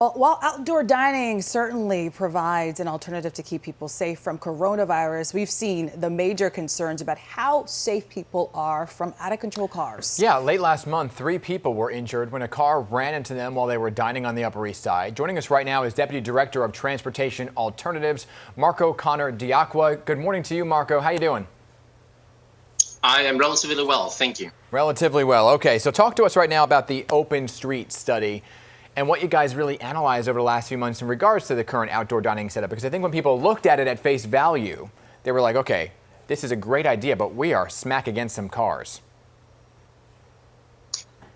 Well, while outdoor dining certainly provides an alternative to keep people safe from coronavirus, we've seen the major concerns about how safe people are from out-of-control cars. Yeah, late last month, 3 people were injured when a car ran into them while they were dining on the Upper East Side. Joining us right now is Deputy Director of Transportation Alternatives, Marco Connor Diaquoi. Good morning to you, Marco. How you doing? I am relatively well, thank you. Relatively well. Okay, so talk to us right now about the Open Street study and what you guys really analyzed over the last few months in regards to the current outdoor dining setup. Because I think when people looked at it at face value, they were like, okay, this is a great idea, but we are smack against some cars.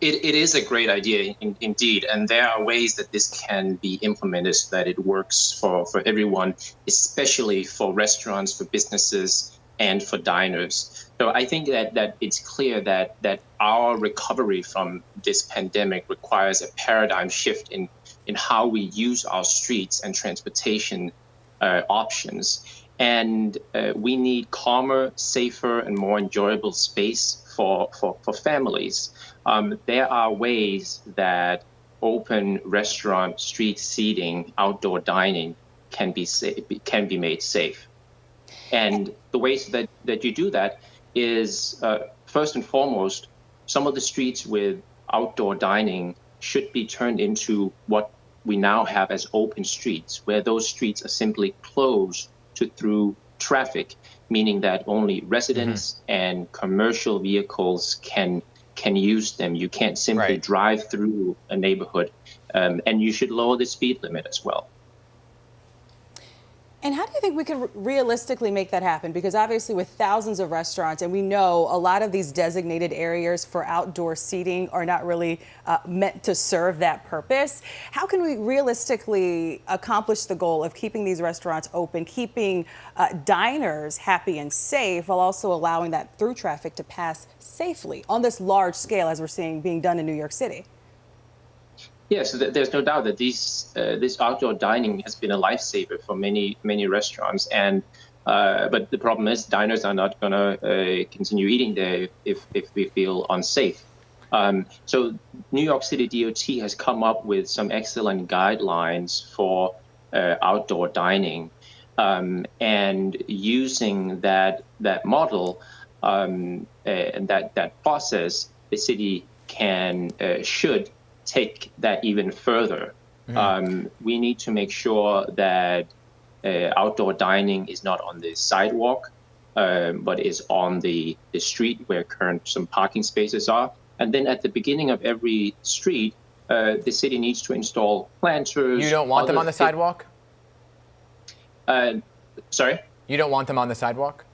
It is a great idea indeed, and there are ways that this can be implemented so that it works for everyone, especially for restaurants, for businesses, and for diners. So I think that it's clear that our recovery from this pandemic requires a paradigm shift in how we use our streets and transportation options. And we need calmer, safer, and more enjoyable space for families. There are ways that open restaurant, street seating, outdoor dining can be made safe. And the ways that you do that is, first and foremost, some of the streets with outdoor dining should be turned into what we now have as open streets, where those streets are simply closed through traffic, meaning that only residents and commercial vehicles can use them. You can't simply drive through a neighborhood, and you should lower the speed limit as well. And how do you think we could realistically make that happen? Because obviously with thousands of restaurants, and we know a lot of these designated areas for outdoor seating are not really meant to serve that purpose. How can we realistically accomplish the goal of keeping these restaurants open, keeping diners happy and safe, while also allowing that through traffic to pass safely on this large scale as we're seeing being done in New York City? Yes, there's no doubt that this outdoor dining has been a lifesaver for many restaurants, and but the problem is diners are not going to continue eating there if we feel unsafe. So New York City DOT has come up with some excellent guidelines for outdoor dining, and using that model and that process, the city should take that even further. We need to make sure that outdoor dining is not on the sidewalk, but is on the street where some parking spaces are. And then at the beginning of every street, the city needs to install planters. You don't want them on the sidewalk? Sorry? You don't want them on the sidewalk?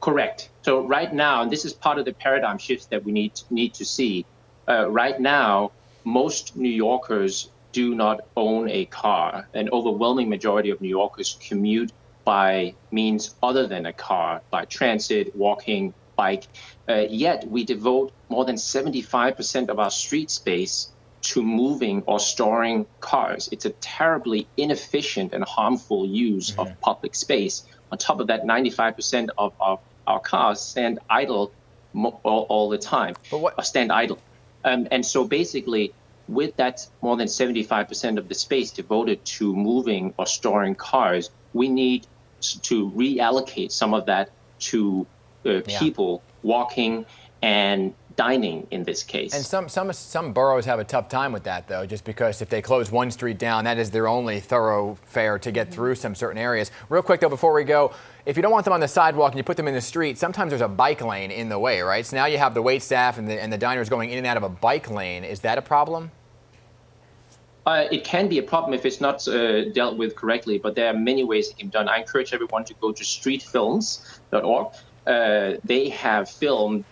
Correct. So right now, and this is part of the paradigm shift that we need to see. Right now, most New Yorkers do not own a car. An overwhelming majority of New Yorkers commute by means other than a car, by transit, walking, bike. Yet we devote more than 75% of our street space to moving or storing cars. It's a terribly inefficient and harmful use of public space. On top of that, 95% of our cars stand idle all the time, stand idle. And so basically, with that more than 75% of the space devoted to moving or storing cars, we need to reallocate some of that to people walking and dining in this case. And some boroughs have a tough time with that, though, just because if they close one street down, that is their only thoroughfare to get through some certain areas. Real quick, though, before we go, if you don't want them on the sidewalk and you put them in the street, sometimes there's a bike lane in the way, right? So now you have the wait staff and the diners going in and out of a bike lane. Is that a problem? It can be a problem if it's not dealt with correctly, but there are many ways it can be done. I encourage everyone to go to streetfilms.org. They have filmed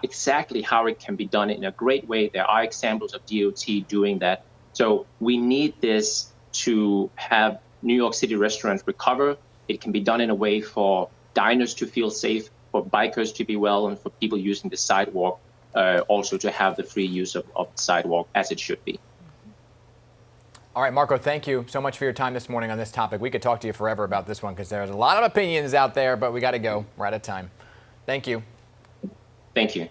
exactly how it can be done in a great way. There are examples of DOT doing that. So we need this to have New York City restaurants recover. It can be done in a way for diners to feel safe, for bikers to be well, and for people using the sidewalk also to have the free use of the sidewalk as it should be. All right, Marco, thank you so much for your time this morning on this topic. We could talk to you forever about this one because there's a lot of opinions out there, but we got to go. We're out of time. Thank you. Thank you.